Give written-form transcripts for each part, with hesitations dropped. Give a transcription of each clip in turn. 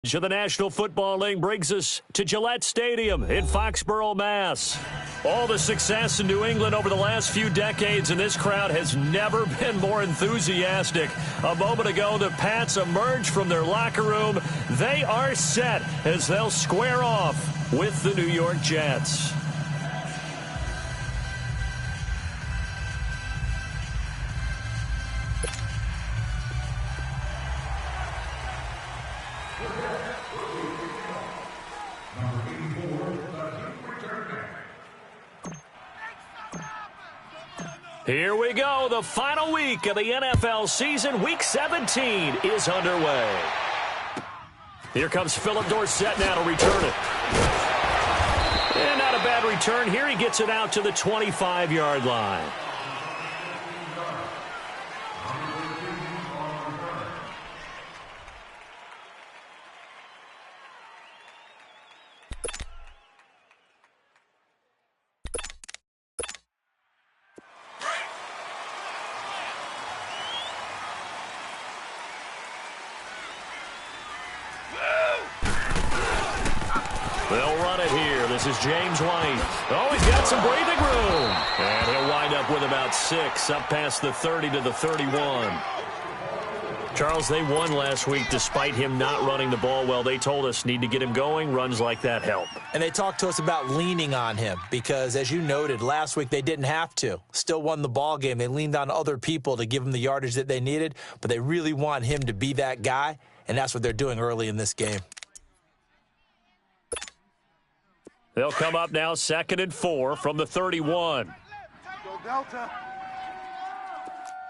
of the National Football League brings us to Gillette Stadium in Foxborough, Mass. All the success in New England over the last few decades, and this crowd has never been more enthusiastic. A moment ago, the Pats emerged from their locker room. They are set as they'll square off with the New York Jets. Here we go. The final week of the NFL season. Week 17 is underway. Here comes Philip Dorsett now to return it. And not a bad return here. He gets it out to the 25-yard line. They'll run it here. This is James White. Oh, he's got some breathing room. And he'll wind up with about 6, up past the 30 to the 31. Charles, they won last week despite him not running the ball well. They told us need to get him going. Runs like that help. And they talked to us about leaning on him because, as you noted, last week they didn't have to. Still won the ball game. They leaned on other people to give them the yardage that they needed, but they really want him to be that guy, and that's what they're doing early in this game. They'll come up now 2nd and 4 from the 31. Go Delta.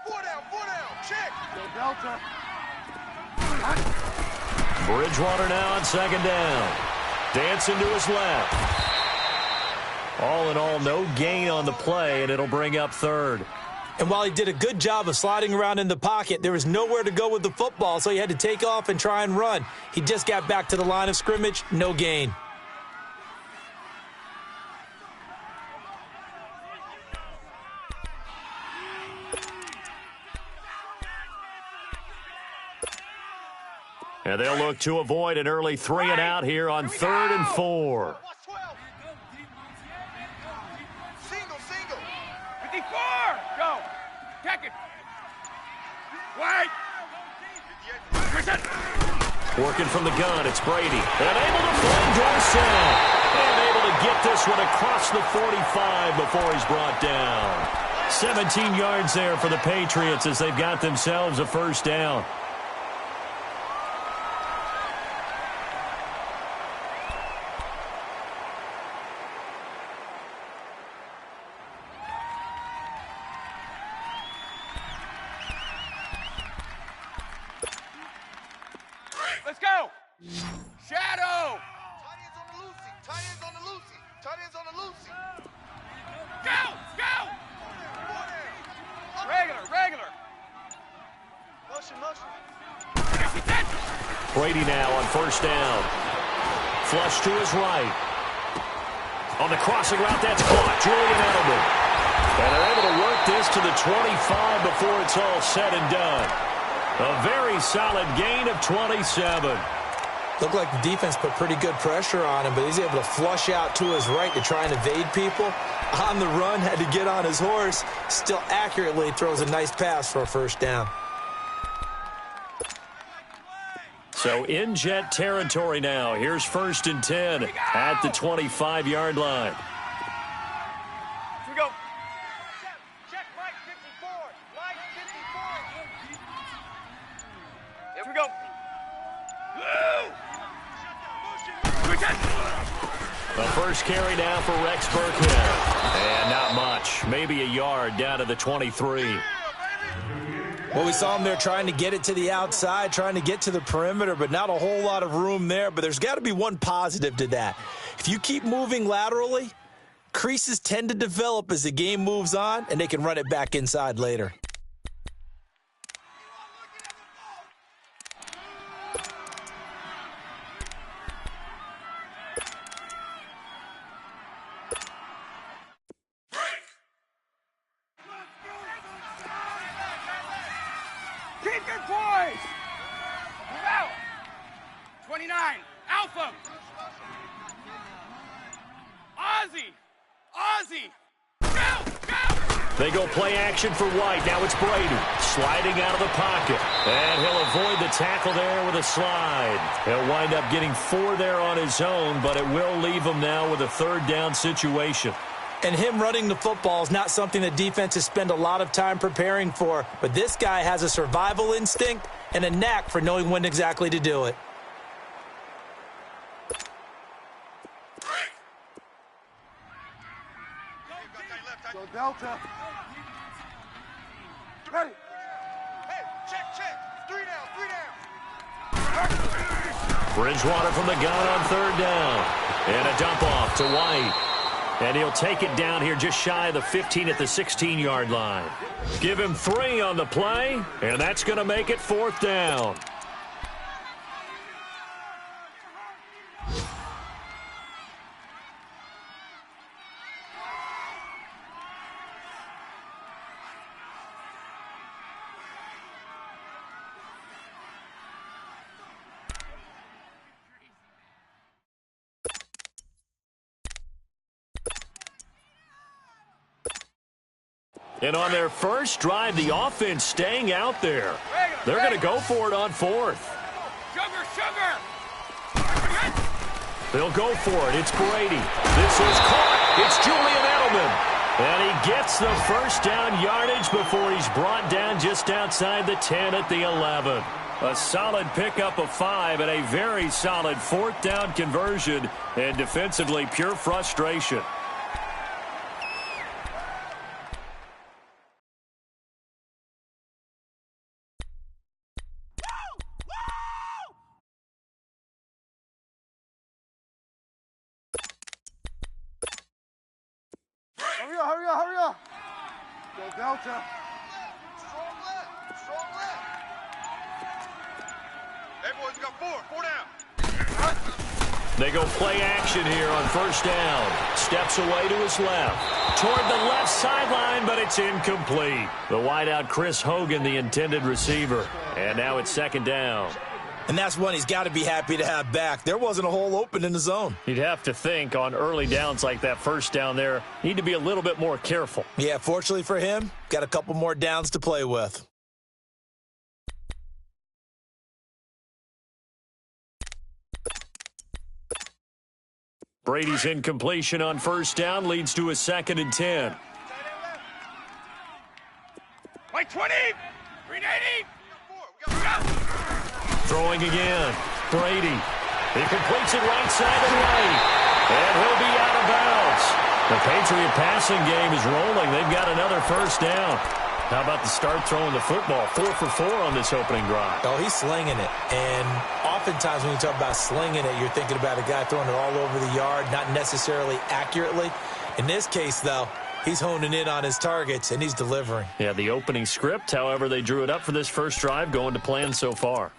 4 down, check. Go Delta. Bridgewater now on 2nd down. Dancing to his left. All in all, no gain on the play, and it'll bring up 3rd. And while he did a good job of sliding around in the pocket, there was nowhere to go with the football, so he had to take off and try and run. He just got back to the line of scrimmage, no gain. And they'll look to avoid an early 3 and out here on 3rd and 4. Single. 54. Go. Check it. Wait. Working from the gun, it's Brady. And able to find Dorsett. And able to get this one across the 45 before he's brought down. 17 yards there for the Patriots as they've got themselves a 1st down. Let's go. Shadow. Tight ends on the Lucy. Go. Regular. Motion. Brady now on 1st down. Flush to his right. On the crossing route, that's caught. Julian Edelman. And they're able to work this to the 25 before it's all said and done. A very solid gain of 27. Looked like the defense put pretty good pressure on him, but he's able to flush out to his right to try and evade people. On the run, had to get on his horse. Still accurately throws a nice pass for a 1st down. So in Jet territory now. Here's 1st and 10 at the 25-yard line. Here we go. Check Mike 54. Here we go. The first carry now for Rex Burkhead. And not much. Maybe a yard down to the 23. Well, we saw him there trying to get it to the outside, trying to get to the perimeter, but not a whole lot of room there. But there's got to be one positive to that. If you keep moving laterally, creases tend to develop as the game moves on, and they can run it back inside later. Keep your poise. Move out. 29. Alpha! Ozzy! Ozzy! Go! Go! They go play action for White. Now it's Brady sliding out of the pocket. And he'll avoid the tackle there with a slide. He'll wind up getting 4 there on his own, but it will leave him now with a third down situation. And him running the football is not something that defenses spend a lot of time preparing for. But this guy has a survival instinct and a knack for knowing when exactly to do it. Go Delta. Ready. Hey, check. 3 down. Bridgewater from the gun on third down. And a dump off to White. And he'll take it down here just shy of the 15 at the 16-yard line. Give him 3 on the play, and that's going to make it 4th down. And on their first drive, the offense staying out there. They're going to go for it on 4th. Sugar! They'll go for it. It's Brady. This is caught. It's Julian Edelman. And he gets the first down yardage before he's brought down just outside the 10 at the 11. A solid pickup of 5 and a very solid 4th down conversion. And defensively, pure frustration. Hurry up. Go Delta. Strong left. Hey, boys, we got 4 down. They go play action here on first down. Steps away to his left. Toward the left sideline, but it's incomplete. The wideout, Chris Hogan, the intended receiver. And now it's 2nd down. And that's one he's got to be happy to have back. There wasn't a hole open in the zone. You'd have to think on early downs like that first down there, need to be a little bit more careful. Yeah, fortunately for him, got a couple more downs to play with. Brady's incompletion on first down leads to a 2nd and 10. Like 20! 380! Throwing again. Brady. He completes it right side and right. And he'll be out of bounds. The Patriot passing game is rolling. They've got another first down. How about the start throwing the football? 4 for 4 on this opening drive. Oh, he's slinging it. And oftentimes when you talk about slinging it, you're thinking about a guy throwing it all over the yard, not necessarily accurately. In this case, though, he's honing in on his targets, and he's delivering. Yeah, the opening script, however, they drew it up for this first drive, going to plan so far.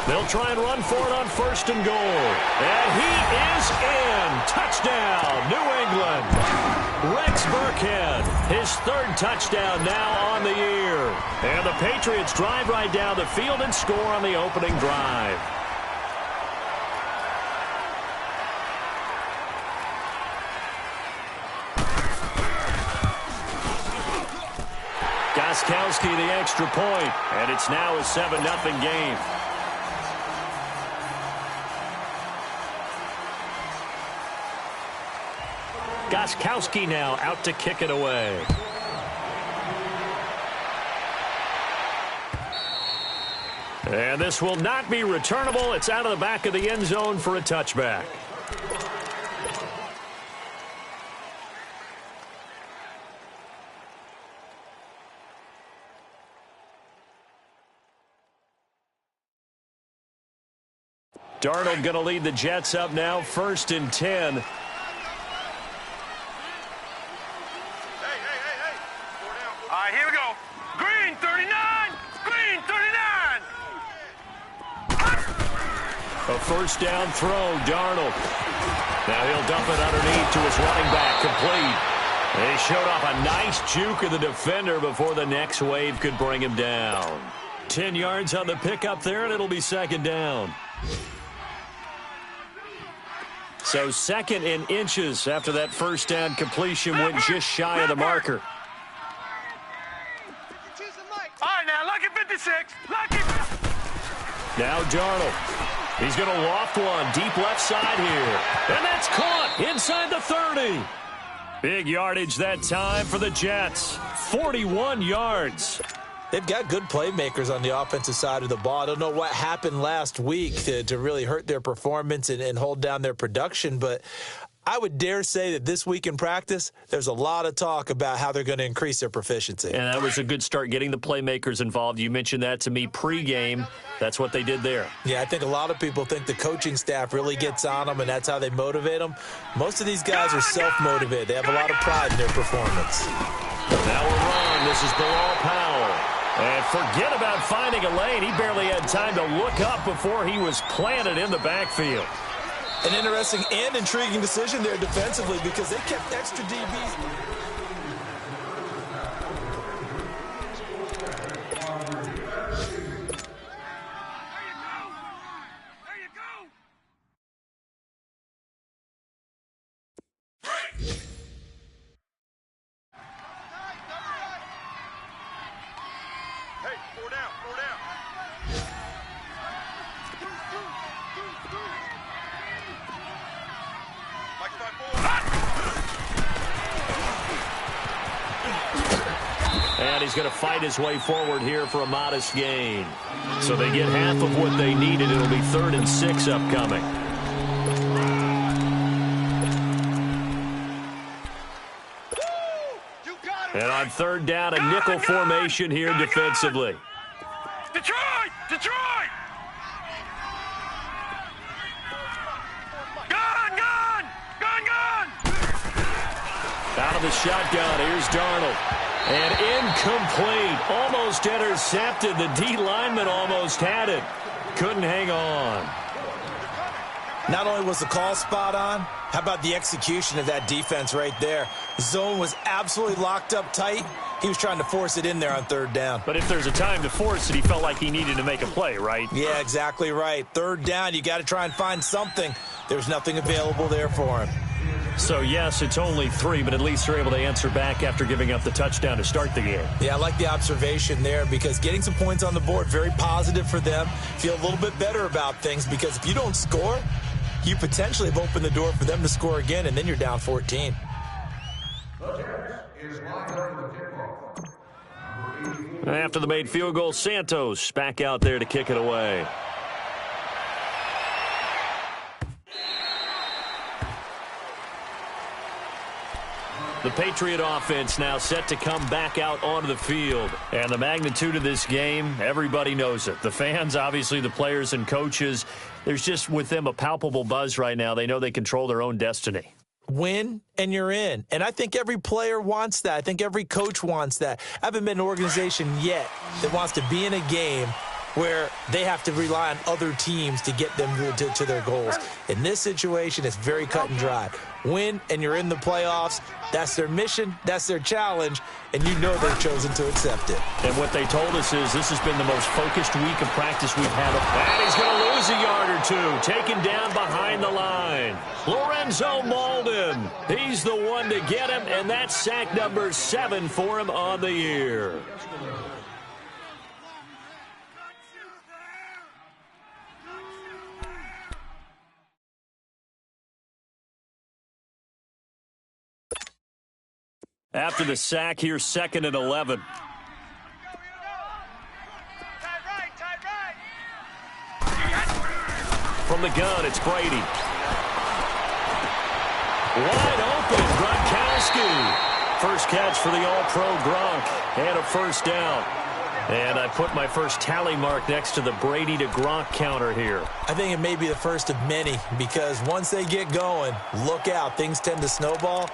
They'll try and run for it on 1st and goal. And he is in. Touchdown, New England. Rex Burkhead, his 3rd touchdown now on the year. And the Patriots drive right down the field and score on the opening drive. Gostkowski the extra point, and it's now a 7-0 game. Gostkowski now out to kick it away. And this will not be returnable. It's out of the back of the end zone for a touchback. Darnold going to lead the Jets up now, 1st and 10. Here we go. Green 39. Green 39. A first down throw, Darnold. Now he'll dump it underneath to his running back, complete. showed off a nice juke of the defender before the next wave could bring him down. 10 yards on the pickup there, and it'll be second down. So second in inches after that first down completion went just shy of the marker. All right, now, lucky 56. Lucky. Now Darnold. He's going to loft one deep left side here. And that's caught inside the 30. Big yardage that time for the Jets. 41 yards. They've got good playmakers on the offensive side of the ball. I don't know what happened last week to really hurt their performance and hold down their production, but I would dare say that this week in practice, there's a lot of talk about how they're going to increase their proficiency. And that was a good start, getting the playmakers involved. You mentioned that to me pregame. That's what they did there. Yeah, I think a lot of people think the coaching staff really gets on them, and that's how they motivate them. Most of these guys are self-motivated. They have a lot of pride in their performance. Now a run. This is Bilal Powell. And forget about finding a lane. He barely had time to look up before he was planted in the backfield. An interesting and intriguing decision there defensively because they kept extra DBs. Hey, 4 down, 4 down. Mike 5-4. And he's going to fight his way forward here for a modest gain. So they get half of what they needed. It'll be 3rd and 6 upcoming. And on 3rd down, a nickel formation here defensively. Detroit! Detroit! Gun! Gun! Gun! Gun! Out of the shotgun, here's Darnold. And incomplete. Almost intercepted. The D lineman almost had it. Couldn't hang on. Not only was the call spot on, how about the execution of that defense right there? The zone was absolutely locked up tight. He was trying to force it in there on 3rd down. But if there's a time to force it, he felt like he needed to make a play, right? Yeah, exactly right. 3rd down, you got to try and find something. There's nothing available there for him. So, yes, it's only 3, but at least they're able to answer back after giving up the touchdown to start the game. Yeah, I like the observation there because getting some points on the board, very positive for them. Feel a little bit better about things because if you don't score, you potentially have opened the door for them to score again, and then you're down 14. After the made field goal, Santos back out there to kick it away. The Patriot offense now set to come back out onto the field. And the magnitude of this game, everybody knows it. The fans, obviously the players and coaches, there's just with them a palpable buzz right now. They know they control their own destiny. Win, and you're in. And I think every player wants that. I think every coach wants that. I haven't been an organization yet that wants to be in a game where they have to rely on other teams to get them to their goals. In this situation, it's very cut and dry. Win, and you're in the playoffs. That's their mission. That's their challenge. And you know they've chosen to accept it. And what they told us is this has been the most focused week of practice we've had. And he's going to lose a yard or two. Taken down behind the line. Lorenzo Malden. He's the one to get him, and that's sack number 7 for him on the year. After the sack, here's 2nd and 11. Tight right. From the gun, it's Brady. Wide open, Gronkowski. First catch for the All-Pro Gronk. And a 1st down. And I put my first tally mark next to the Brady to Gronk counter here. I think it may be the first of many because once they get going, look out. Things tend to snowball.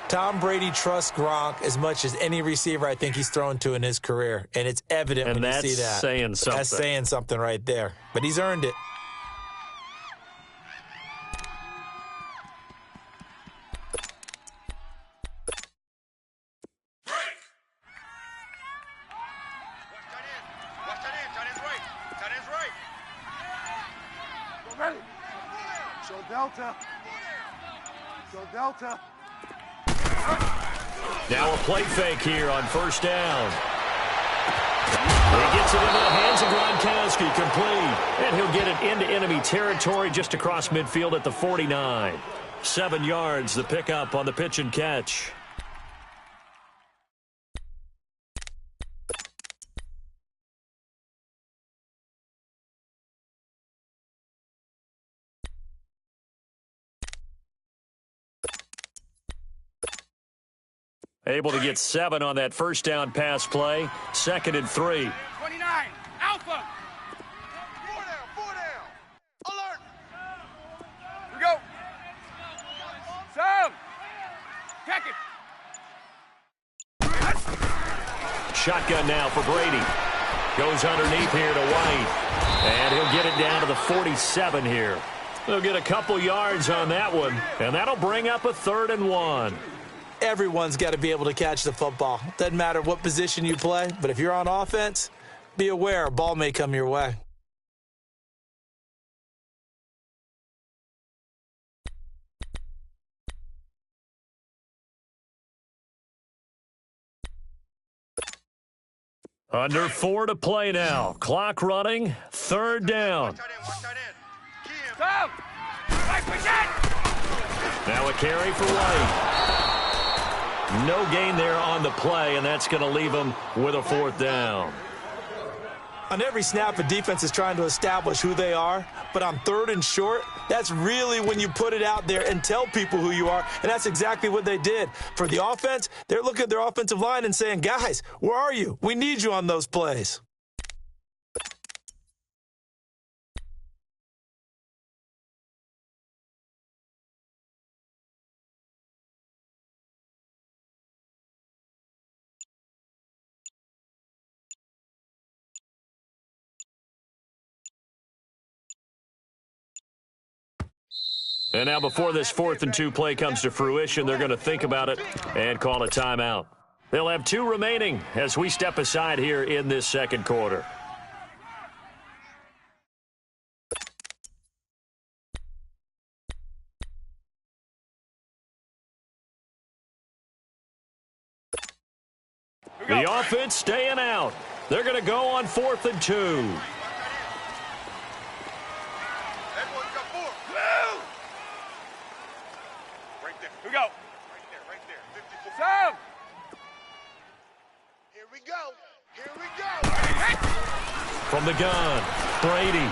Tom Brady trusts Gronk as much as any receiver I think he's thrown to in his career. And it's evident when you see that. And that's saying something. That's saying something right there. But he's earned it. Delta. Go Delta. Now a play fake here on first down. He gets it into the hands of Gronkowski, complete. And he'll get it into enemy territory just across midfield at the 49. 7 yards, the pickup on the pitch and catch. Able to get 7 on that first down pass play. 2nd and 3. 29. Alpha. 4 down. Alert. Here we go. Sam. Check it. Shotgun now for Brady. Goes underneath here to White. And he'll get it down to the 47 here. They'll get a couple yards on that one. And that'll bring up a 3rd and 1. Everyone's got to be able to catch the football. Doesn't matter what position you play, but if you're on offense, be aware a ball may come your way. Under 4 to play now. Clock running. 3rd down. Sam. Right percent. Now a carry for White. No gain there on the play, and that's going to leave him with a 4th down. On every snap, a defense is trying to establish who they are, but on 3rd and short, that's really when you put it out there and tell people who you are, and that's exactly what they did. For the offense, they're looking at their offensive line and saying, guys, where are you? We need you on those plays. And now before this 4th and 2 play comes to fruition, they're going to think about it and call a timeout. They'll have 2 remaining as we step aside here in this 2nd quarter. The offense staying out. They're going to go on 4th and 2. Here we go. Right there. 54. Sam. Here we go. From the gun, Brady.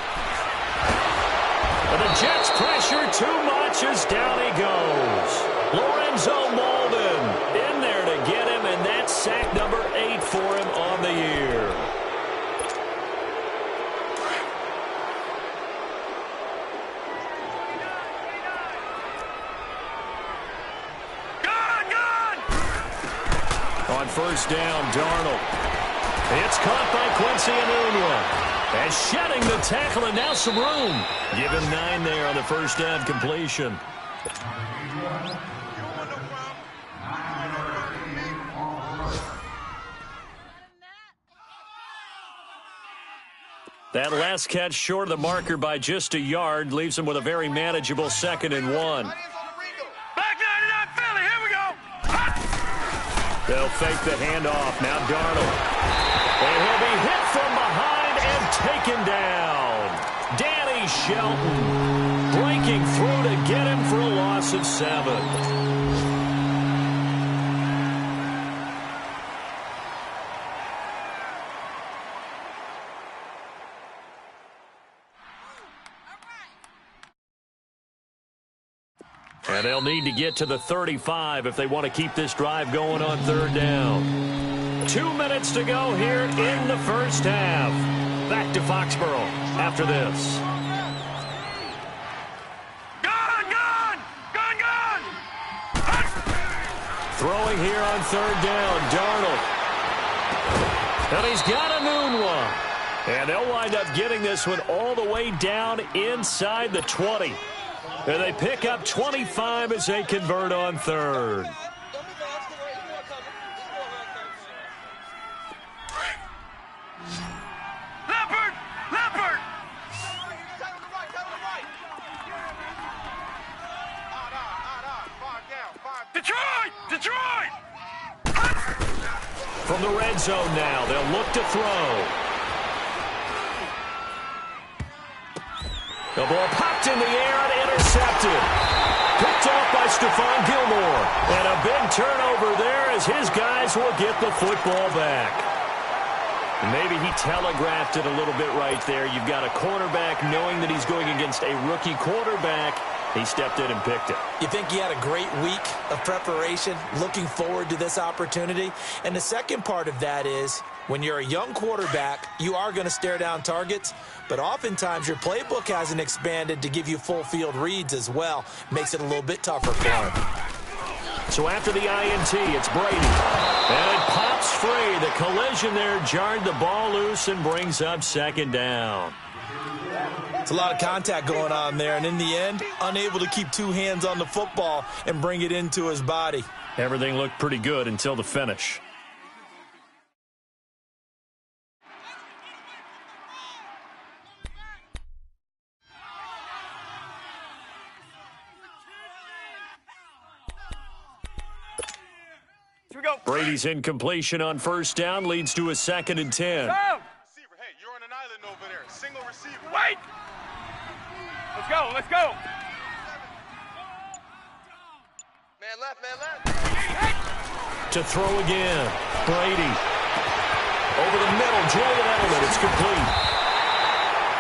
And the Jets pressure too much as down he goes. Lorenzo Molden in there to get him, and that's sack number 8 for him on the year. On first down, Darnold. It's caught by Quincy Enunwa. And shedding the tackle, and now some room. Give him 9 there on the first down completion. That last catch short of the marker by just a yard leaves him with a very manageable 2nd and 1. They'll fake the handoff. Now Darnold. And he'll be hit from behind and taken down. Danny Shelton breaking through to get him for a loss of 7. And they'll need to get to the 35 if they want to keep this drive going on 3rd down. 2 minutes to go here in the first half. Back to Foxborough after this. Throwing here on 3rd down, Darnold. And he's got Enunwa. And they'll wind up getting this one all the way down inside the 20. And they pick up 25 as they convert on 3rd. Leopard! Detroit! Detroit! From the red zone now, they'll look to throw. The ball popped in the air and intercepted. Picked off by Stephon Gilmore. And a big turnover there as his guys will get the football back. Maybe he telegraphed it a little bit right there. You've got a cornerback knowing that he's going against a rookie quarterback. He stepped in and picked it. You think he had a great week of preparation, looking forward to this opportunity? And the second part of that is, when you're a young quarterback, you are going to stare down targets, but oftentimes your playbook hasn't expanded to give you full field reads as well. Makes it a little bit tougher for him. So after the INT, it's Brady. And it pops free. The collision there jarred the ball loose and brings up second down. It's a lot of contact going on there, and in the end, unable to keep two hands on the football and bring it into his body. Everything looked pretty good until the finish. Here we go. Brady's incompletion on first down leads to a 2nd and 10. Down. Receiver, hey, you're on an island over there. Single receiver. Wait! Let's go, let's go. Man left, man left. To throw again. Brady. Over the middle, Julian Edelman. It's complete.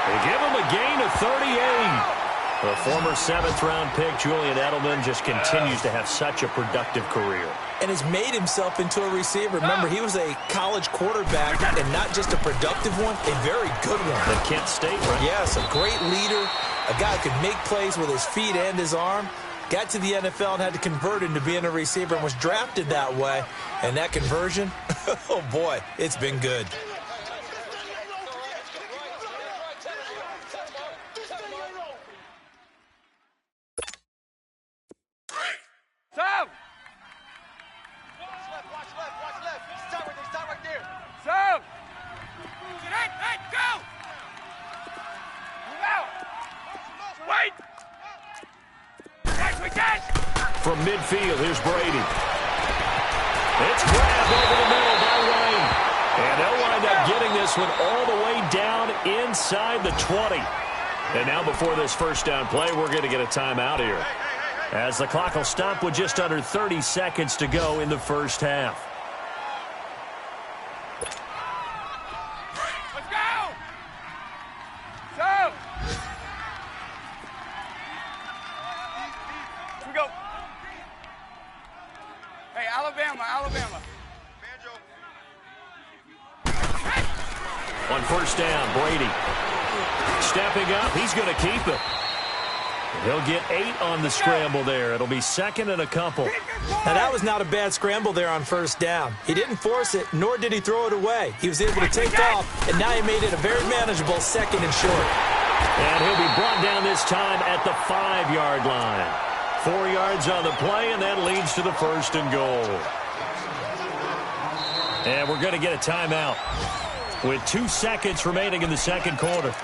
They give him a gain of 38. The former 7th-round pick, Julian Edelman, just continues to have such a productive career. And has made himself into a receiver. Remember, he was a college quarterback, and not just a productive one, a very good one. At Kent State, right? Yes, a great leader, a guy who could make plays with his feet and his arm. Got to the NFL and had to convert into being a receiver and was drafted that way. And that conversion, oh boy, it's been good. Sam! Watch left. Stop right there. Sam! Hey, go! Move out! Wait! Yes, we can! From midfield, here's Brady. It's grabbed over the middle by Wayne. And they'll wind up getting this one all the way down inside the 20. And now before this first down play, we're going to get a timeout here, as the clock will stop with just under 30 seconds to go in the first half. Let's go! So! Here we go. Hey, Alabama. On first down, Brady stepping up. He's going to keep it. He'll get 8 on the scramble there. It'll be 2nd and a couple. Now, that was not a bad scramble there on first down. He didn't force it, nor did he throw it away. He was able to take off, and now he made it a very manageable 2nd and short. And he'll be brought down this time at the 5-yard line. 4 yards on the play, and that leads to the 1st and goal. And we're going to get a timeout with 2 seconds remaining in the second quarter.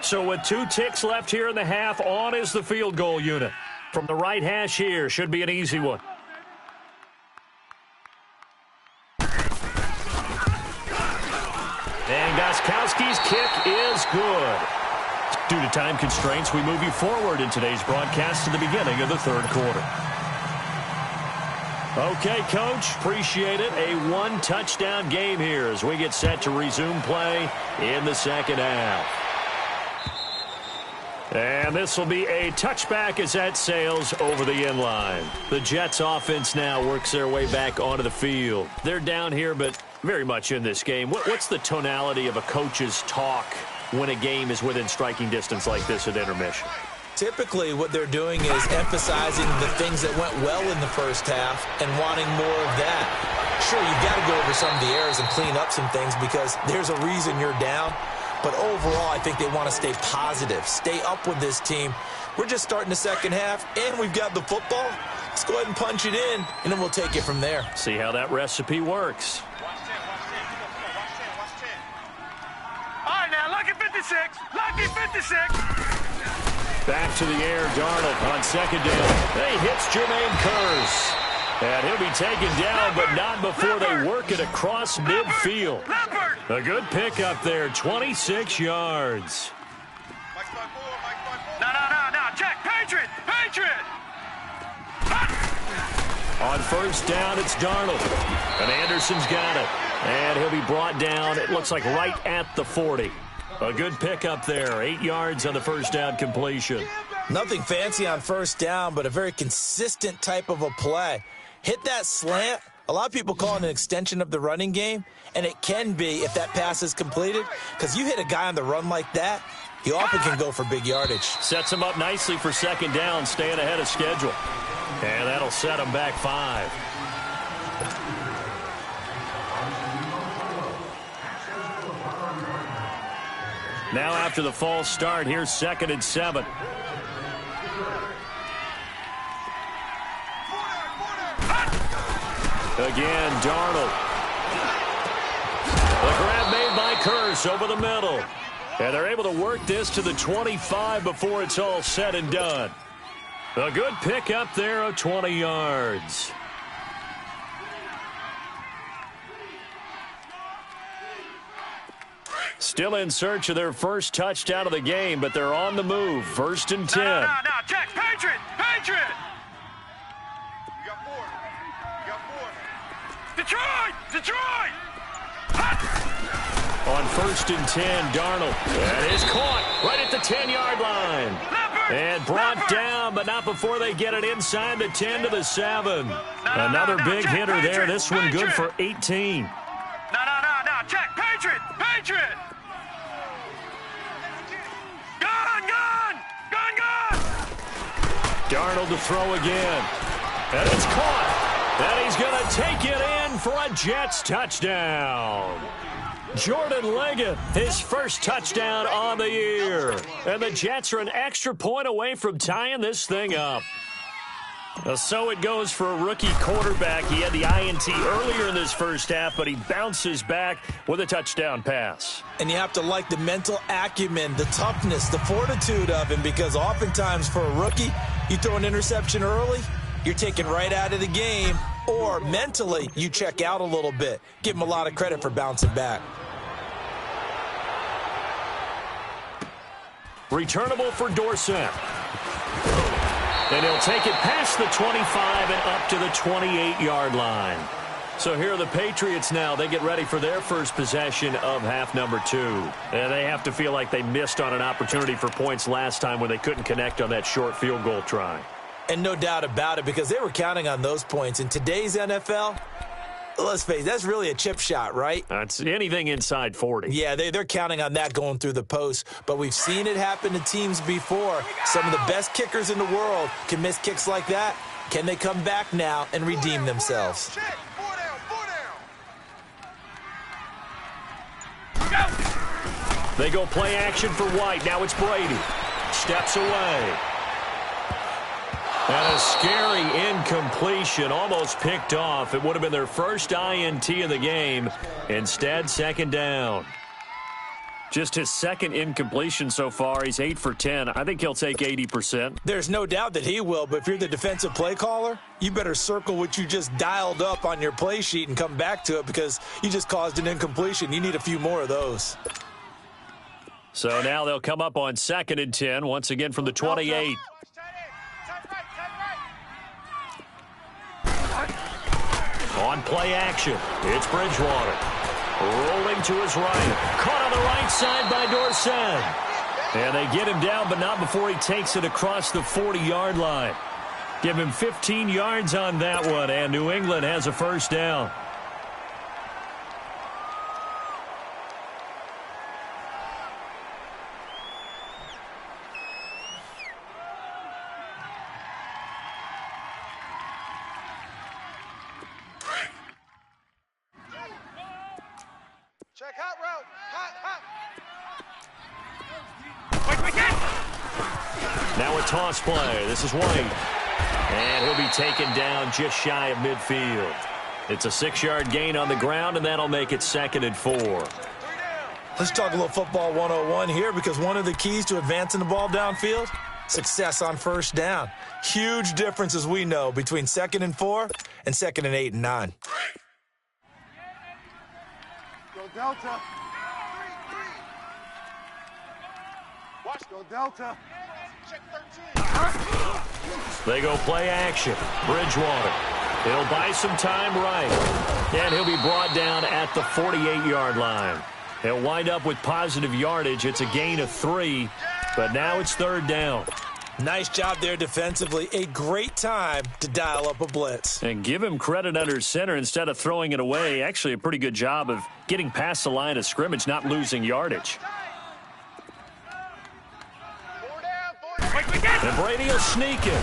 So with 2 ticks left here in the half, on is the field goal unit. From the right hash here, should be an easy one. And Gostkowski's kick is good. Due to time constraints, we move you forward in today's broadcast to the beginning of the third quarter. Okay, Coach, appreciate it. A 1-touchdown game here as we get set to resume play in the second half. And this will be a touchback as that sails over the end line. The Jets offense now works their way back onto the field. They're down here, but very much in this game. What's the tonality of a coach's talk when a game is within striking distance like this at intermission? Typically, what they're doing is emphasizing the things that went well in the first half and wanting more of that. Sure, you've got to go over some of the errors and clean up some things because there's a reason you're down. But overall, I think they want to stay positive, stay up with this team. We're just starting the second half, and we've got the football. Let's go ahead and punch it in, and then we'll take it from there. See how that recipe works. Watch 10. All right, now, lucky 56. Back to the air, Darnold on second down. He hits Jermaine Kearse. And he'll be taken down, but not before they work it across midfield. A good pickup there, 26 yards. No, check, Patriot! On first down, it's Darnold. And Anderson's got it. And he'll be brought down, it looks like right at the 40. A good pickup there, 8 yards on the first down completion. Nothing fancy on first down, but a very consistent type of a play. Hit that slant. A lot of people call it an extension of the running game, and it can be if that pass is completed, because you hit a guy on the run like that, he often can go for big yardage. Sets him up nicely for second down, staying ahead of schedule. And that'll set him back 5. Now after the false start, here's 2nd and 7. Again, Darnold. The grab made by Kearse over the middle. And they're able to work this to the 25 before it's all said and done. A good pickup there of 20 yards. Still in search of their first touchdown of the game, but they're on the move. 1st and 10. No, check, Patriot! You got 4. Detroit! On 1st and 10, Darnold. That is caught right at the 10-yard line. And brought down, but not before they get it inside the 10 to the 7. Another big hitter there. This one good for 18. No, check, Patriot! Gun! Darnold to throw again. And it's caught. And he's going to take it in for a Jets touchdown. Jordan Leggett, his first touchdown on the year. And the Jets are an extra point away from tying this thing up. So it goes for a rookie quarterback. He had the INT earlier in this first half, but he bounces back with a touchdown pass. And you have to like the mental acumen, the toughness, the fortitude of him, because oftentimes for a rookie, you throw an interception early, you're taken right out of the game, or mentally you check out a little bit. Give him a lot of credit for bouncing back. Returnable for Dorsett. And he'll take it past the 25 and up to the 28-yard line. So here are the Patriots now. They get ready for their first possession of half number 2. And they have to feel like they missed on an opportunity for points last time when they couldn't connect on that short field goal try. And no doubt about it, because they were counting on those points. In today's NFL, let's face it, that's really a chip shot, right? That's anything inside 40. Yeah, they're counting on that going through the post. But we've seen it happen to teams before. Some of the best kickers in the world can miss kicks like that. Can they come back now and redeem themselves? Check, 4 down. They go play action for White. Now it's Brady. Steps away. And a scary incompletion, almost picked off. It would have been their first INT of the game. Instead, 2nd down. Just his second incompletion so far. He's 8 for 10. I think he'll take 80%. There's no doubt that he will, but if you're the defensive play caller, you better circle what you just dialed up on your play sheet and come back to it, because you just caused an incompletion. You need a few more of those. So now they'll come up on 2nd and 10, once again from the 28. On play action, it's Bridgewater. Rolling to his right. Caught on the right side by Dorsett. And they get him down, but not before he takes it across the 40-yard line. Give him 15 yards on that one, and New England has a first down. Check, hot route. Hot. Now a toss play. This is White. And he'll be taken down just shy of midfield. It's a 6-yard gain on the ground, and that'll make it 2nd and 4. Let's talk a little football 101 here, because one of the keys to advancing the ball downfield success on first down. Huge difference, as we know, between 2nd and 4 and 2nd and 8 and 9. Go Delta. Watch. Go Delta. Check 13. They go play action. Bridgewater. He'll buy some time right. And he'll be brought down at the 48-yard line. He'll wind up with positive yardage. It's a gain of 3, but now it's 3rd down. Nice job there defensively. A great time to dial up a blitz. And give him credit under center instead of throwing it away. Actually, a pretty good job of getting past the line of scrimmage, not losing yardage. And Brady will sneak it.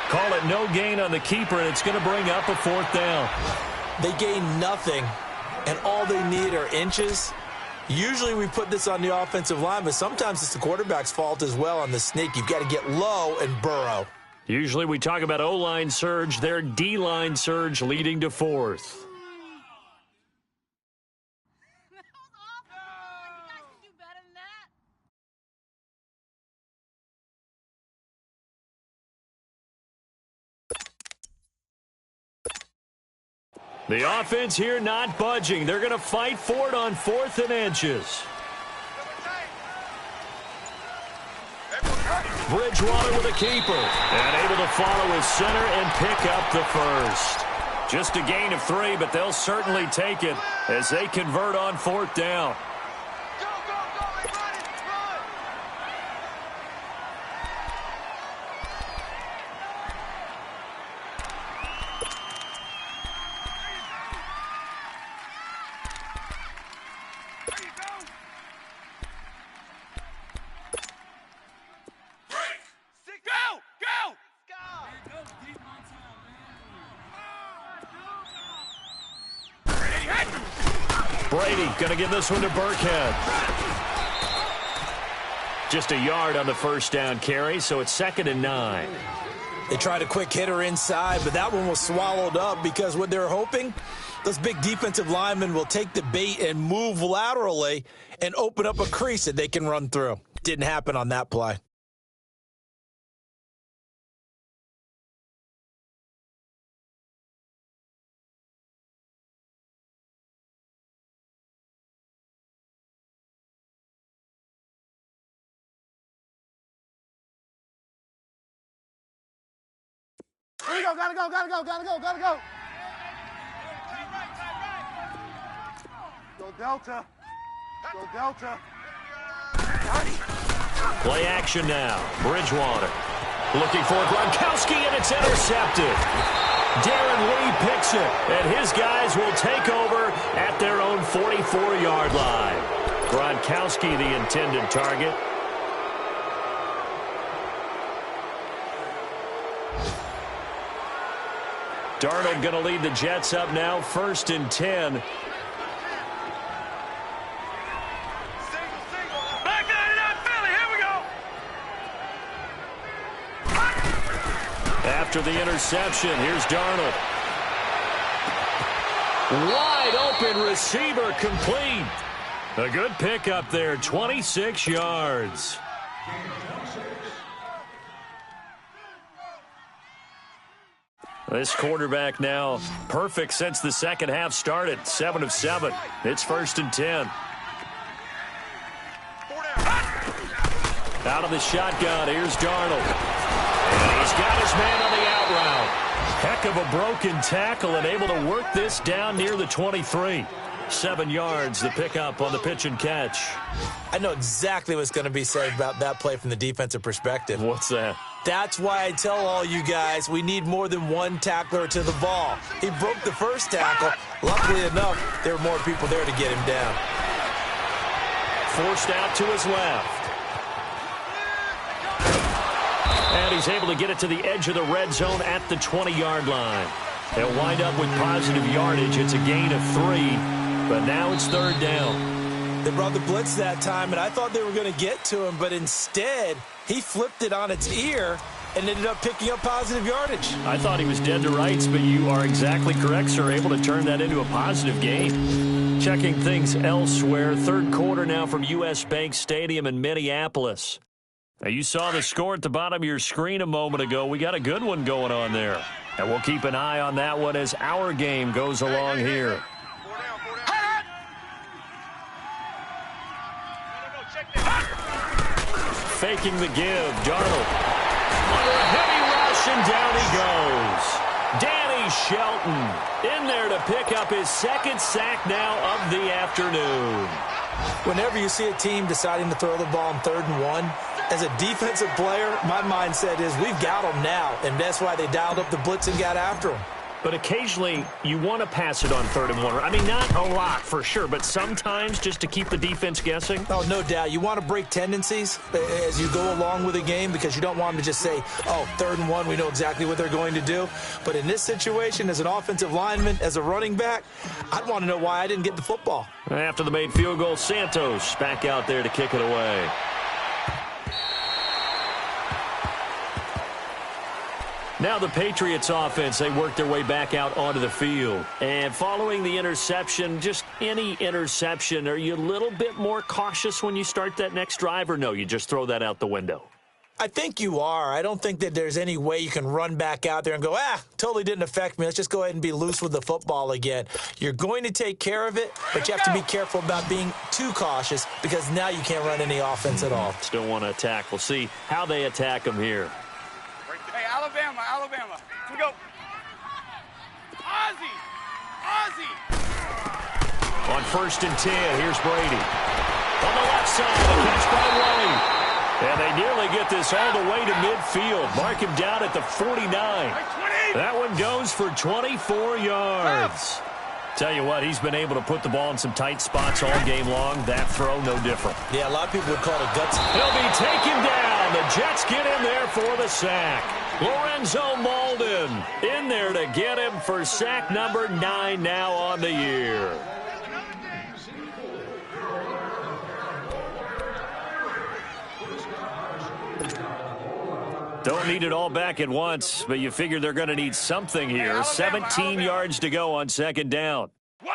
Call it no gain on the keeper, and it's going to bring up a 4th down. They gain nothing, and all they need are inches. Usually we put this on the offensive line, but sometimes it's the quarterback's fault as well on the sneak. You've got to get low and burrow. Usually we talk about O-line surge, their D-line surge leading to 4th. The offense here not budging. They're going to fight for it on 4th and inches. Bridgewater with a keeper. And able to follow his center and pick up the first. Just a gain of 3, but they'll certainly take it as they convert on 4th down. Brady going to give this one to Burkhead. Just a yard on the first down carry, so it's 2nd and 9. They tried a quick hitter inside, but that one was swallowed up because what they're hoping, those big defensive linemen will take the bait and move laterally and open up a crease that they can run through. Didn't happen on that play. Here we go, gotta go. Go Delta. Go Delta. Play action now. Bridgewater looking for Gronkowski, and it's intercepted. Darren Lee picks it, and his guys will take over at their own 44-yard line. Gronkowski, the intended target. Darnold going to lead the Jets up now, 1st and 10. Back it up, Philly, here we go. After the interception, here's Darnold. Wide open receiver complete. A good pickup there, 26 yards. This quarterback now perfect since the second half started. 7 of 7. It's 1st and 10. Out of the shotgun, here's Darnold. And he's got his man on the out route. Heck of a broken tackle and able to work this down near the 23. 7 yards, the pickup on the pitch and catch. I know exactly what's going to be said about that play from the defensive perspective. What's that? That's why I tell all you guys we need more than one tackler to the ball. He broke the first tackle. Luckily enough, there were more people there to get him down. Forced out to his left. And he's able to get it to the edge of the red zone at the 20-yard line. They'll wind up with positive yardage. It's a gain of 3, but now it's 3rd down. They brought the blitz that time, and I thought they were going to get to him, but instead he flipped it on its ear and ended up picking up positive yardage. I thought he was dead to rights, but you are exactly correct, sir. Able to turn that into a positive gain. Checking things elsewhere. 3rd quarter now from U.S. Bank Stadium in Minneapolis. Now, you saw the score at the bottom of your screen a moment ago. We got a good one going on there. And we'll keep an eye on that one as our game goes along here. Faking the give, Darnold. Under a heavy rush, and down he goes. Danny Shelton in there to pick up his second sack now of the afternoon. Whenever you see a team deciding to throw the ball on 3rd and 1, as a defensive player, my mindset is we've got them now, and that's why they dialed up the blitz and got after them. But occasionally, you want to pass it on 3rd and 1. I mean, not a lot for sure, but sometimes just to keep the defense guessing. Oh, no doubt. You want to break tendencies as you go along with a game because you don't want them to just say, oh, 3rd and 1, we know exactly what they're going to do. But in this situation, as an offensive lineman, as a running back, I'd want to know why I didn't get the football. After the made field goal, Santos back out there to kick it away. Now the Patriots offense, they work their way back out onto the field. And following the interception, just any interception, are you a little bit more cautious when you start that next drive, or no, you just throw that out the window? I think you are. I don't think that there's any way you can run back out there and go, totally didn't affect me. Let's just go ahead and be loose with the football again. You're going to take care of it, but you have to be careful about being too cautious because now you can't run any offense at all. Still want to attack. We'll see how they attack them here. Hey, Alabama. Here we go. Ozzie. On 1st and 10, here's Brady. On the left side, the catch by White. And they nearly get this all the way to midfield. Mark him down at the 49. That one goes for 24 yards. Tell you what, he's been able to put the ball in some tight spots all game long. That throw, no different. Yeah, a lot of people would call it gutsy. He'll be taken down. The Jets get in there for the sack. Lorenzo Malden in there to get him for sack number 9 now on the year. Don't need it all back at once, but you figure they're going to need something here. 17 yards to go on 2nd down. Wait!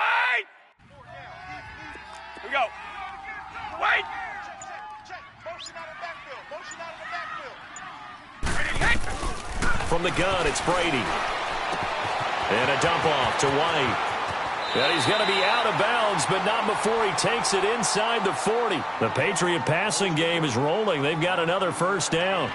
Here we go. Wait! Motion out of the backfield. From the gun, it's Brady. And a dump off to White. And he's going to be out of bounds, but not before he takes it inside the 40. The Patriot passing game is rolling. They've got another 1st down.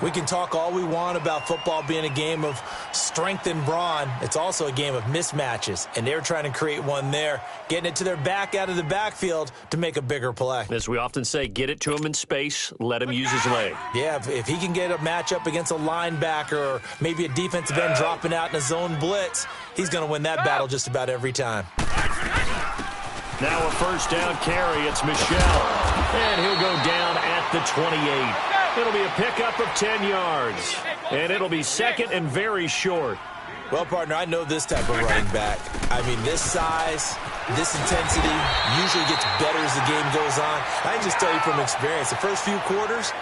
We can talk all we want about football being a game of strength and brawn. It's also a game of mismatches, and they're trying to create one there, getting it to their back out of the backfield to make a bigger play. As we often say, get it to him in space, let him use his leg. Yeah, if he can get a matchup against a linebacker or maybe a defensive end dropping out in a zone blitz, he's going to win that battle just about every time. Now a 1st down carry. It's Michel. And he'll go down at the 28. It'll be a pickup of 10 yards. And it'll be 2nd and very short. Well, partner, I know this type of running back. I mean, this size, this intensity usually gets better as the game goes on. I can just tell you from experience, the first few quarters,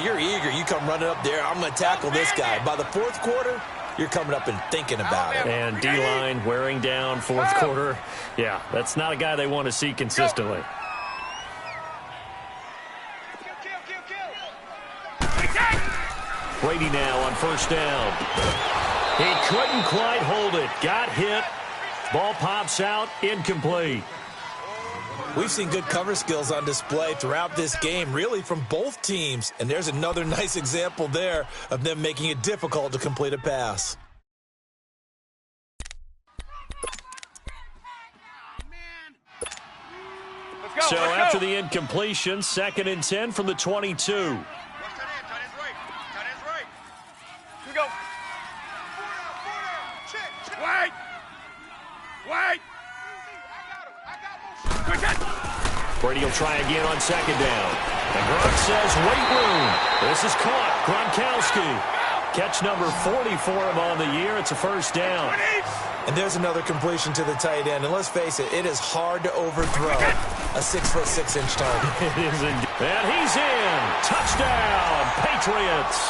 you're eager. You come running up there, I'm going to tackle this guy. By the 4th quarter, you're coming up and thinking about it. And D-line wearing down 4th quarter. Yeah, that's not a guy they want to see consistently. Brady now on 1st down. He couldn't quite hold it. Got hit. Ball pops out. Incomplete. We've seen good cover skills on display throughout this game, really from both teams. And there's another nice example there of them making it difficult to complete a pass. So after the incompletion, 2nd and 10 from the 22. Brady will try again on 2nd down. And Gronk says, wait room. This is caught. Gronkowski. Catch number 40 for him on the year. It's a 1st down. And there's another completion to the tight end. And let's face it, it is hard to overthrow a 6'6" target. It is indeed. And he's in. Touchdown, Patriots.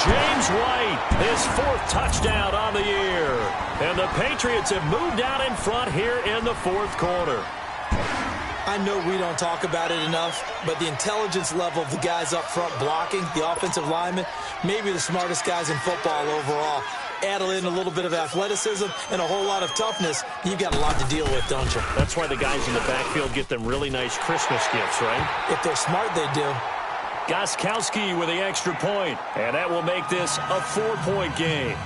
James White, his 4th touchdown on the year. And the Patriots have moved out in front here in the 4th quarter. I know we don't talk about it enough, but the intelligence level of the guys up front blocking, the offensive linemen, maybe the smartest guys in football overall. Add in a little bit of athleticism and a whole lot of toughness, you've got a lot to deal with, don't you? That's why the guys in the backfield get them really nice Christmas gifts, right? If they're smart, they do. Gostkowski with the extra point, and that will make this a 4-point game.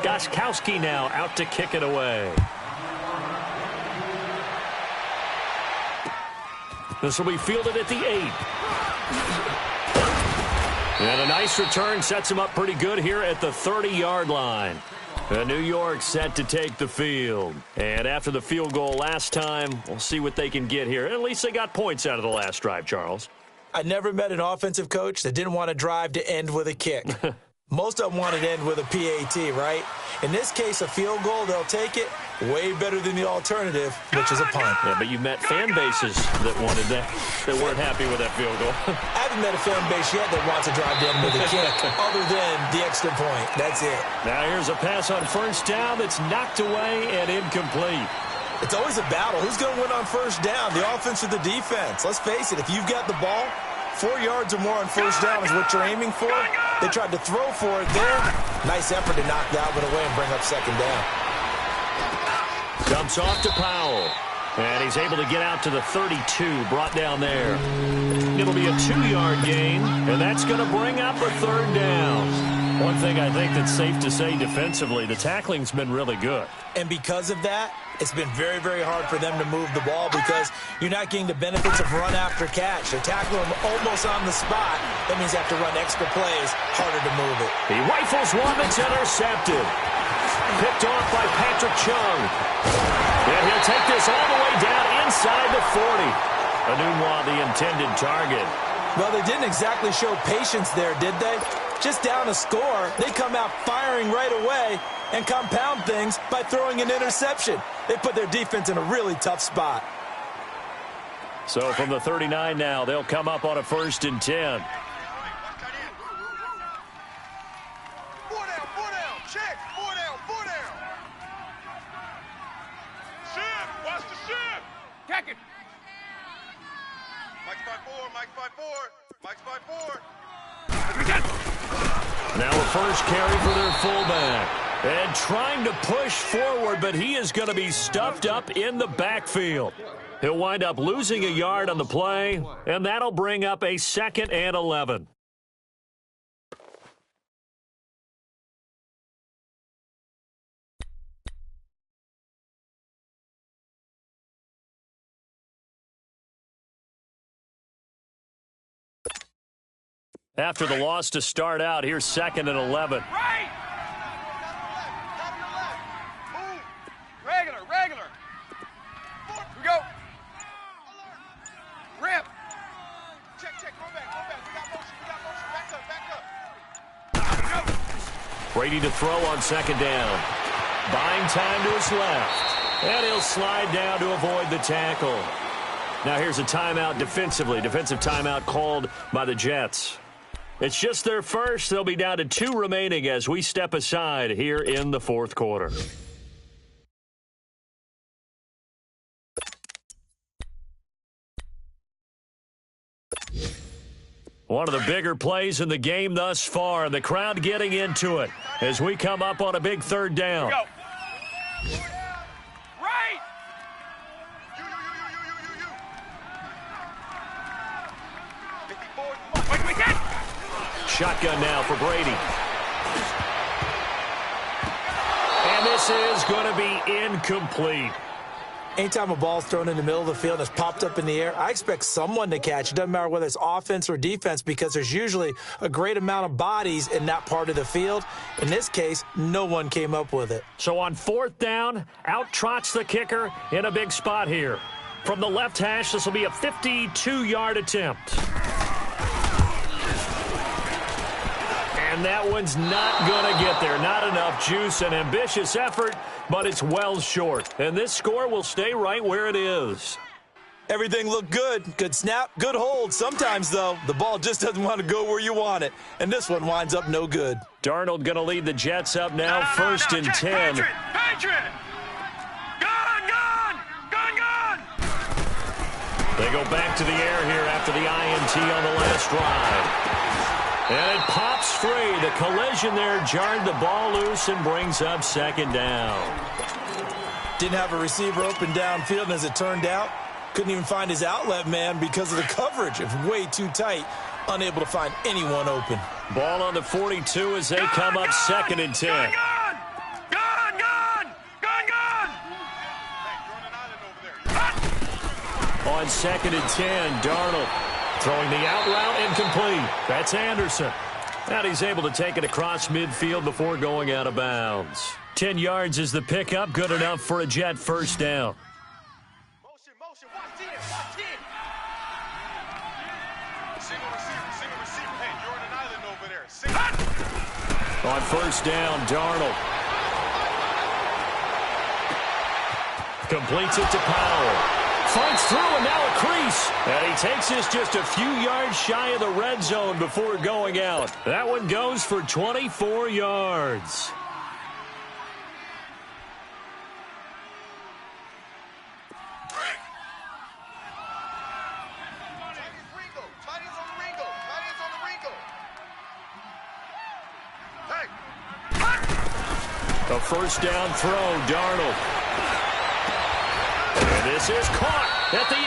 Gostkowski now out to kick it away. This will be fielded at the 8. And a nice return sets him up pretty good here at the 30-yard line. New York set to take the field. And after the field goal last time, we'll see what they can get here. At least they got points out of the last drive, Charles. I never met an offensive coach that didn't want to drive to end with a kick. Most of them wanted to end with a PAT, right? In this case, a field goal, they'll take it. Way better than the alternative, which is a punt. Yeah, but you met fan bases that wanted that weren't happy with that field goal. I haven't met a fan base yet that wants to drive to end with a kick, other than the extra point. That's it. Now here's a pass on first down that's knocked away and incomplete. It's always a battle. Who's going to win on first down, the offense or the defense? Let's face it, if you've got the ball, 4 yards or more on first down is what you're aiming for. They tried to throw for it there. Nice effort to knock that one away and bring up second down. Dumps off to Powell. And he's able to get out to the 32, brought down there. It'll be a 2-yard gain, and that's going to bring up a third down. One thing I think that's safe to say defensively, the tackling's been really good. And because of that, it's been very, very hard for them to move the ball because you're not getting the benefits of run after catch. They tackle him almost on the spot. That means they have to run extra plays, harder to move it. He rifles one that's intercepted. Picked off by Patrick Chung. And he'll take this all the way down inside the 40. Enunwa, the intended target. Well, they didn't exactly show patience there, did they? Just down a score, they come out firing right away and compound things by throwing an interception. They put their defense in a really tough spot. So from the 39 now, they'll come up on a 1st and 10. Now a first carry for their fullback. And trying to push forward, but he is going to be stuffed up in the backfield. He'll wind up losing a yard on the play, and that'll bring up a 2nd and 11. After the loss to start out, here's 2nd and 11. Right! Move! Regular! Here we go! Rip! Check, go back. We got motion, back up. Brady to throw on 2nd down. Buying time to his left. And he'll slide down to avoid the tackle. Now here's a timeout defensively. Defensive timeout called by the Jets. It's just their first. They'll be down to 2 remaining as we step aside here in the 4th quarter. One of the bigger plays in the game thus far, and the crowd getting into it as we come up on a big 3rd down. Go. Right! You. Shotgun now for Brady. And this is going to be incomplete. Anytime a ball's thrown in the middle of the field and it's popped up in the air, I expect someone to catch. It doesn't matter whether it's offense or defense because there's usually a great amount of bodies in that part of the field. In this case, no one came up with it. So on 4th down, out trots the kicker in a big spot here. From the left hash, this will be a 52-yard attempt. And that one's not going to get there. Not enough juice. An ambitious effort, but it's well short. And this score will stay right where it is. Everything looked good. Good snap, good hold. Sometimes, though, the ball just doesn't want to go where you want it. And this one winds up no good. Darnold going to lead the Jets up now, first and 10. Patriot! Gone! They go back to the air here after the INT on the last drive. And it pops free. The collision there jarred the ball loose and brings up second down. Didn't have a receiver open downfield, and as it turned out, couldn't even find his outlet man because of the coverage. It was way too tight, unable to find anyone open. Ball on the 42 as they come up second and 10. Gone! On second and 10, Darnold throwing the out route incomplete. That's Anderson. And he's able to take it across midfield before going out of bounds. 10 yards is the pickup, good enough for a Jet first down. Motion, watch it. Single receiver. Hey, you're on an island over there. On first down, Darnold completes it to Powell. Fights through and now a crease. And he takes this just a few yards shy of the red zone before going out. That one goes for 24 yards. A first down throw, Darnold. And this is caught at the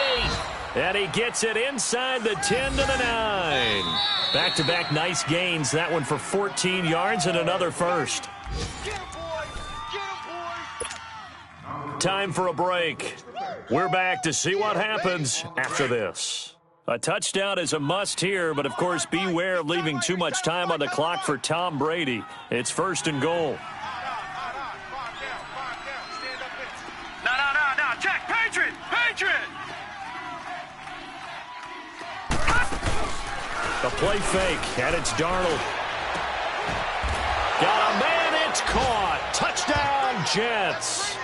8. And he gets it inside the 10 to the 9. Back-to-back nice gains. That one for 14 yards and another first. Time for a break. We're back to see what happens after this. A touchdown is a must here, but of course beware of leaving too much time on the clock for Tom Brady. It's first and goal. Jack, Patriot! A play fake, and it's Darnold. Got a man, it's caught. Touchdown, Jets.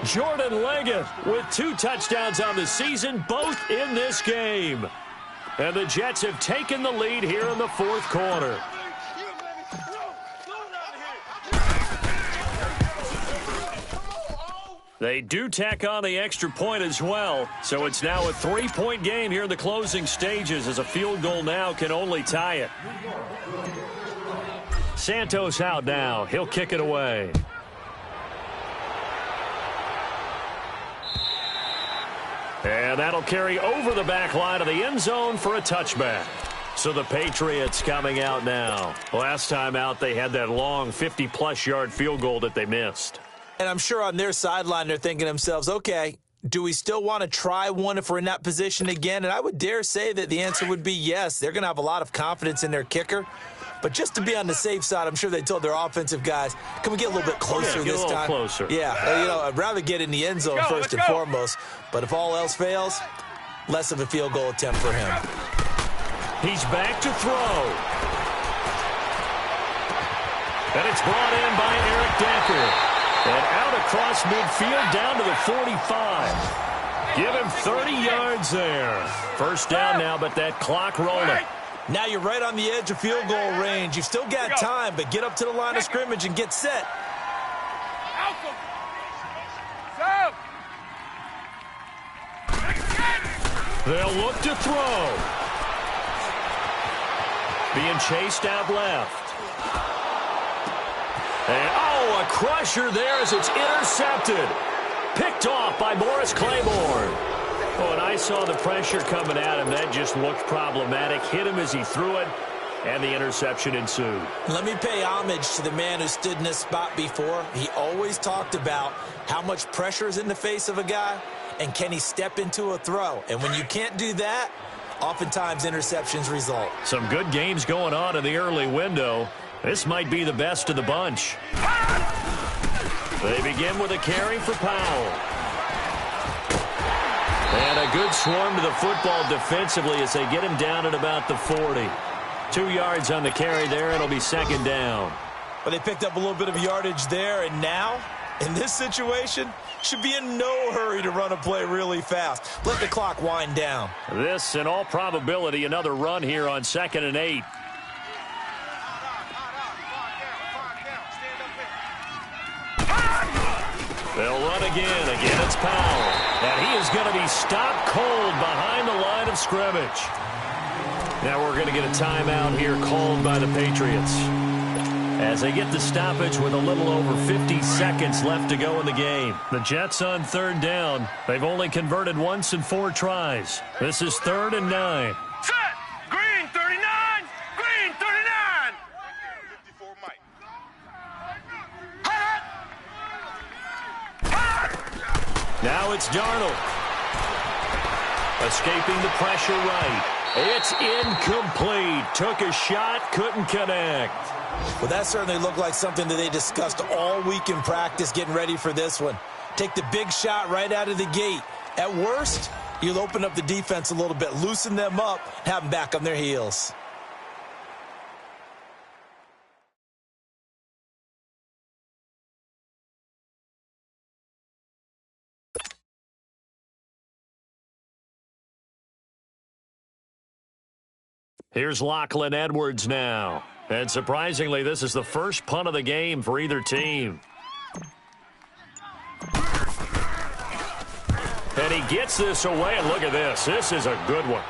Jordan Leggett with 2 touchdowns on the season, both in this game. And the Jets have taken the lead here in the fourth quarter. They do tack on the extra point as well, so it's now a 3-point game here in the closing stages as a field goal now can only tie it. Santos out now. He'll kick it away. And that'll carry over the back line of the end zone for a touchback. So the Patriots coming out now. Last time out, they had that long 50-plus yard field goal that they missed. And I'm sure on their sideline they're thinking to themselves, okay, do we still want to try one if we're in that position again? And I would dare say that the answer would be yes. They're going to have a lot of confidence in their kicker. But just to be on the safe side, I'm sure they told their offensive guys, can we get a little bit closer this time? Closer. Yeah, I'd rather get in the end zone first and foremost. But if all else fails, less of a field goal attempt for him. He's back to throw. And it's brought in by Eric Decker. And out across midfield down to the 45. Give him 30 yards there. First down now, but that clock rolling. Now you're right on the edge of field goal range. You've still got time, but get up to the line of scrimmage and get set. They'll look to throw. Being chased out left. And, a crusher there as it's intercepted. Picked off by Morris Claiborne. Oh, and I saw the pressure coming at him. That just looked problematic. Hit him as he threw it, and the interception ensued. Let me pay homage to the man who stood in this spot before. He always talked about how much pressure is in the face of a guy, and can he step into a throw. And when you can't do that, oftentimes interceptions result. Some good games going on in the early window. This might be the best of the bunch. They begin with a carry for Powell. And a good swarm to the football defensively as they get him down at about the 40. 2 yards on the carry there. It'll be second down. But they picked up a little bit of yardage there, and now In this situation, should be in no hurry to run a play really fast. Let the clock wind down. This, in all probability, another run here on 2nd and 8. They'll run again. Again, it's Powell. And he is going to be stopped cold behind the line of scrimmage. Now we're going to get a timeout here called by the Patriots as they get the stoppage with a little over 50 seconds left to go in the game. The Jets on 3rd down. They've only converted once in 4 tries. This is 3rd and 9. Set! Green 39! Green 39! 54 Mike. Now it's Darnold. Escaping the pressure right. It's incomplete. Took a shot, couldn't connect. Well, that certainly looked like something that they discussed all week in practice getting ready for this one. Take the big shot right out of the gate. At worst, you'll open up the defense a little bit, loosen them up, have them back on their heels. Here's Lachlan Edwards now. And surprisingly, this is the first punt of the game for either team. And he gets this away, and look at this. This is a good one.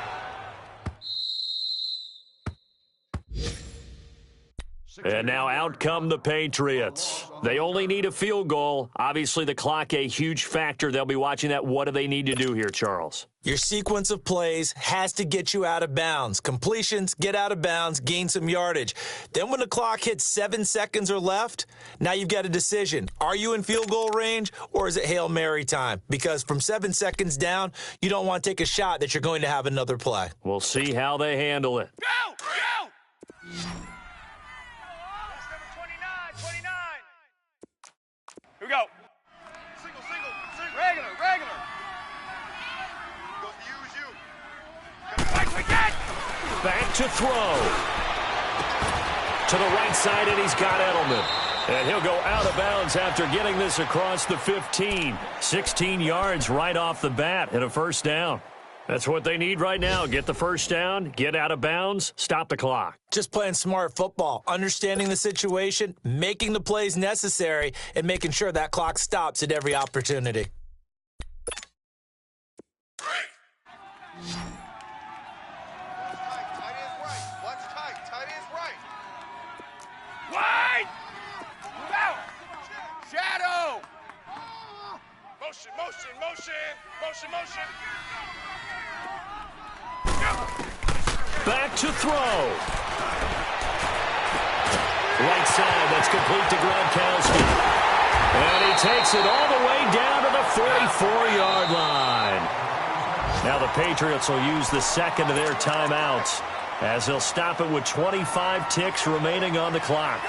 And now out come the Patriots. They only need a field goal. Obviously, the clock a huge factor. They'll be watching that. What do they need to do here, Charles? Your sequence of plays has to get you out of bounds. Completions, get out of bounds, gain some yardage. Then when the clock hits 7 seconds or left, now you've got a decision. Are you in field goal range or is it Hail Mary time? Because from 7 seconds down, you don't want to take a shot that you're going to have another play. We'll see how they handle it. Go! Go! 29. Here we go. Single. Regular. Go use you. Back to throw. To the right side, and he's got Edelman. And he'll go out of bounds after getting this across the 15. 16 yards right off the bat and a first down. That's what they need right now. Get the first down, get out of bounds, stop the clock. Just playing smart football, understanding the situation, making the plays necessary, and making sure that clock stops at every opportunity. Tight is right. Wide! Move out! Shadow! Motion. Back to throw. Right side, that's complete to Gronkowski. And he takes it all the way down to the 44-yard line. Now the Patriots will use the second of their timeouts as they'll stop it with 25 ticks remaining on the clock.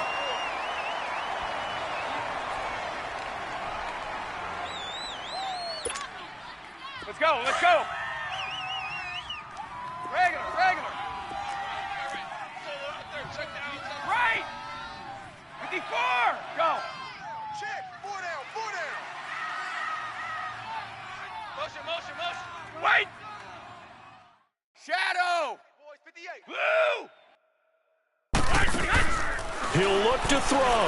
Let's go. Regular. Right. 54. Go. Check. 4 down. Motion. Wait. Shadow. Boys, 58. Blue. He'll look to throw.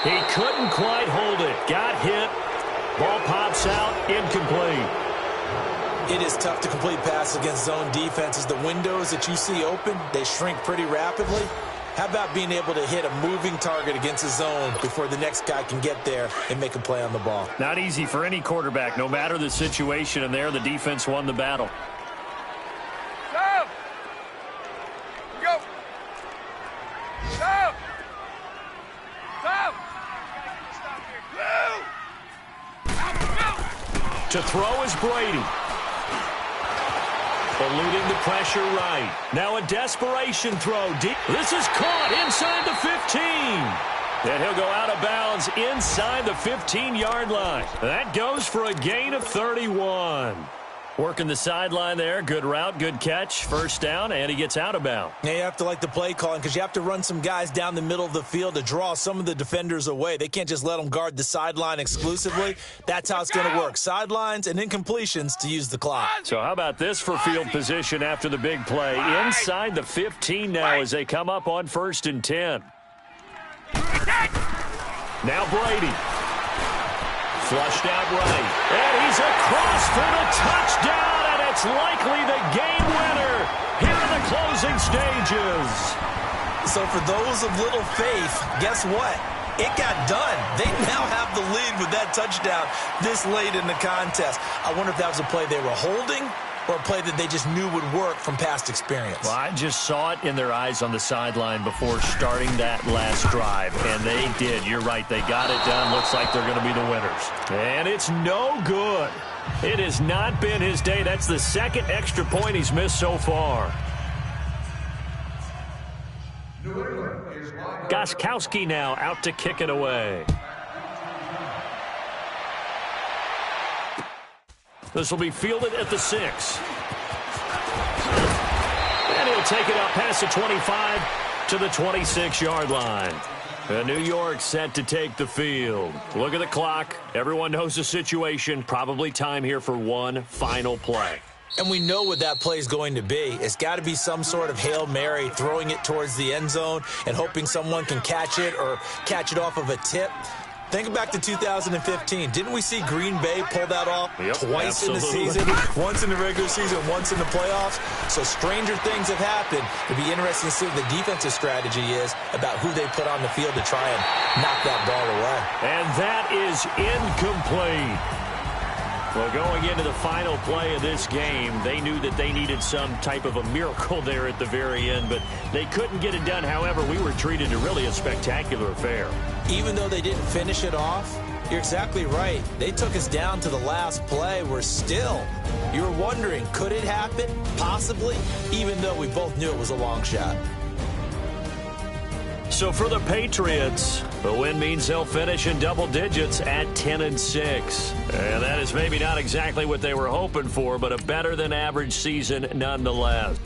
He couldn't quite hold it. Got hit. Ball pops out. Incomplete. It is tough to complete passes against zone defenses. The windows that you see open, they shrink pretty rapidly. How about being able to hit a moving target against a zone before the next guy can get there and make a play on the ball? Not easy for any quarterback, no matter the situation. And there, the defense won the battle. Stop. Go. Stop. To throw is Brady. Eluding the pressure right. Now a desperation throw deep. This is caught inside the 15. And he'll go out of bounds inside the 15-yard line. That goes for a gain of 31. Working the sideline there. Good route, good catch. First down, and he gets out of bounds. Now you have to like the play calling because you have to run some guys down the middle of the field to draw some of the defenders away. They can't just let them guard the sideline exclusively. That's how it's going to work. Sidelines and incompletions to use the clock. So how about this for field position after the big play? Inside the 15 now as they come up on 1st and 10. Now Brady. Flushed out right. And he's across for the touchdown, and it's likely the game winner here in the closing stages. So for those of little faith, guess what? It got done. They now have the lead with that touchdown this late in the contest. I wonder if that was a play they were holding or a play that they just knew would work from past experience. Well, I just saw it in their eyes on the sideline before starting that last drive, and they did. You're right. They got it done. Looks like they're going to be the winners. And it's no good. It has not been his day. That's the second extra point he's missed so far. Gostkowski now out to kick it away. This will be fielded at the 6. And he'll take it up past the 25 to the 26-yard line. And New York set to take the field. Look at the clock. Everyone knows the situation. Probably time here for one final play. And we know what that play is going to be. It's got to be some sort of Hail Mary, throwing it towards the end zone and hoping someone can catch it or catch it off of a tip. Think back to 2015. Didn't we see Green Bay pull that off twice absolutely. in the season? Once in the regular season, once in the playoffs. So stranger things have happened. It'd be interesting to see what the defensive strategy is about who they put on the field to try and knock that ball away. And that is incomplete. Well, going into the final play of this game, they knew that they needed some type of a miracle there at the very end, but they couldn't get it done. However, we were treated to really a spectacular affair. Even though they didn't finish it off, you're exactly right. They took us down to the last play. We're still, you were wondering, could it happen? Possibly, even though we both knew it was a long shot. So for the Patriots, the win means they'll finish in double digits at 10-6. And that is maybe not exactly what they were hoping for, but a better than average season nonetheless.